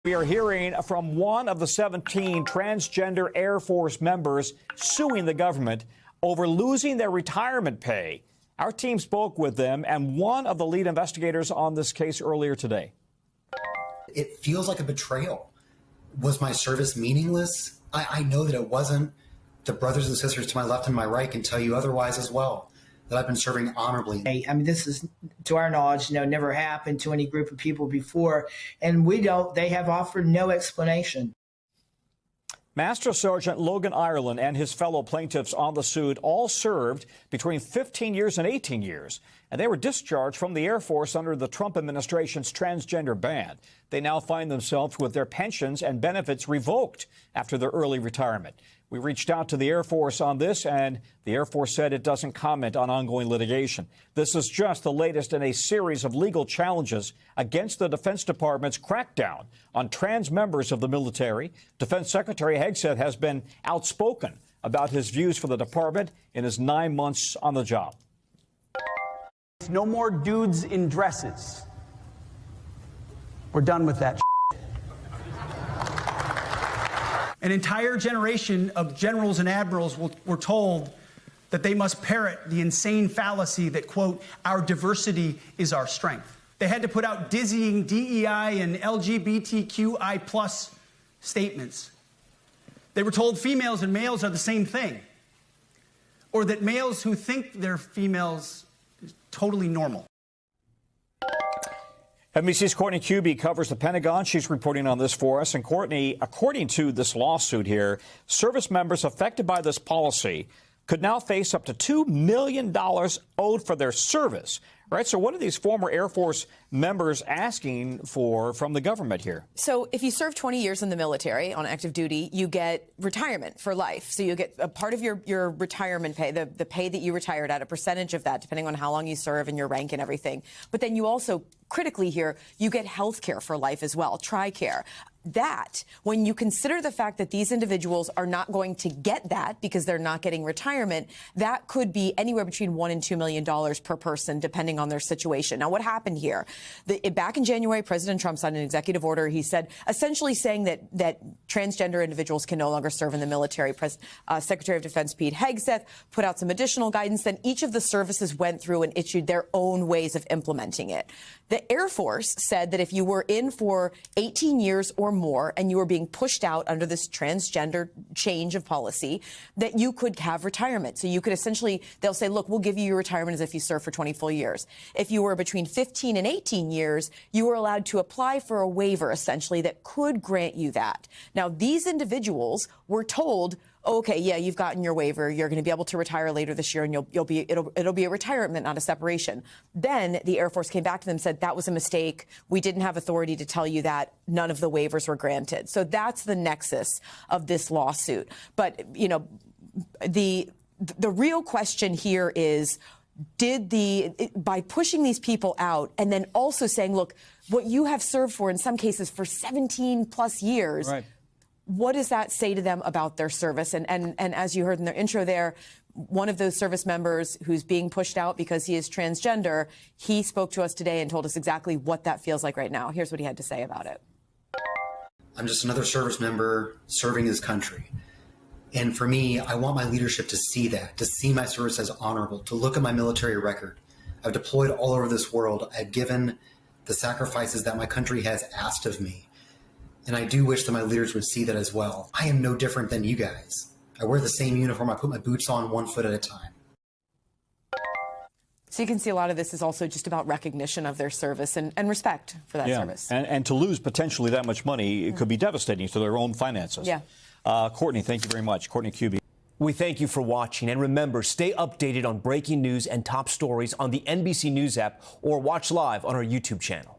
We are hearing from one of the 17 transgender Air Force members suing the government over losing their retirement pay. Our team spoke with them and one of the lead investigators on this case earlier today. It feels like a betrayal. Was my service meaningless? I know that it wasn't. The brothers and sisters to my left and my right can tell you otherwise as well, that I've been serving honorably. I mean, this is, to our knowledge, never happened to any group of people before, and they have offered no explanation. Master Sergeant Logan Ireland and his fellow plaintiffs on the suit all served between 15 years and 18 years, and they were discharged from the Air Force under the Trump administration's transgender ban. They now find themselves with their pensions and benefits revoked after their early retirement. We reached out to the Air Force on this, and the Air Force said it doesn't comment on ongoing litigation. This is just the latest in a series of legal challenges against the Defense Department's crackdown on trans members of the military. Defense Secretary Hegseth has been outspoken about his views for the department in his 9 months on the job. No more dudes in dresses. We're done with that. An entire generation of generals and admirals were told that they must parrot the insane fallacy that, quote, our diversity is our strength. They had to put out dizzying DEI and LGBTQI plus statements. They were told females and males are the same thing, or that males who think they're females is totally normal. NBC's Courtney Cubie covers the Pentagon. She's reporting on this for us. And Courtney, according to this lawsuit here, service members affected by this policy could now face up to $2 million owed for their service. Right. So what are these former Air Force members asking for from the government here? So if you serve 20 years in the military on active duty, you get retirement for life. So you get a part of your retirement pay, the pay that you retired at, a percentage of that, depending on how long you serve and your rank and everything. But then you also, critically here, you get health care for life as well, TRICARE. That, when you consider the fact that these individuals are not going to get that because they're not getting retirement, that could be anywhere between $1 and $2 million per person, depending on their situation. Now, what happened here? Back in January, President Trump signed an executive order. He said, essentially saying that transgender individuals can no longer serve in the military. Secretary of Defense Pete Hegseth put out some additional guidance. Then each of the services went through and issued their own ways of implementing it. The Air Force said that if you were in for 18 years or more and you were being pushed out under this transgender change of policy, that you could have retirement. So you could essentially, they'll say, look, we'll give you your retirement as if you served for 20 full years. If you were between 15 and 18 years, you were allowed to apply for a waiver, essentially, that could grant you that. Now, these individuals were told, okay, yeah, you've gotten your waiver. You're going to be able to retire later this year, and it'll be a retirement, not a separation. Then the Air Force came back to them and said that was a mistake. We didn't have authority to tell you that. None of the waivers were granted. So that's the nexus of this lawsuit. But, you know, the real question here is, by pushing these people out and then also saying, look, what you have served for in some cases for 17 plus years, right. What does that say to them about their service? And as you heard in their intro there, one of those service members who's being pushed out because he is transgender, he spoke to us today and told us exactly what that feels like right now. Here's what he had to say about it. I'm just another service member serving his country. And for me, I want my leadership to see that, to see my service as honorable, to look at my military record. I've deployed all over this world. I've given the sacrifices that my country has asked of me. And I do wish that my leaders would see that as well. I am no different than you guys. I wear the same uniform. I put my boots on 1 foot at a time. So you can see a lot of this is also just about recognition of their service and respect for that service. And to lose potentially that much money, it could be devastating to their own finances. Yeah. Courtney, thank you very much. Courtney Cubie. We thank you for watching. And remember, stay updated on breaking news and top stories on the NBC News app or watch live on our YouTube channel.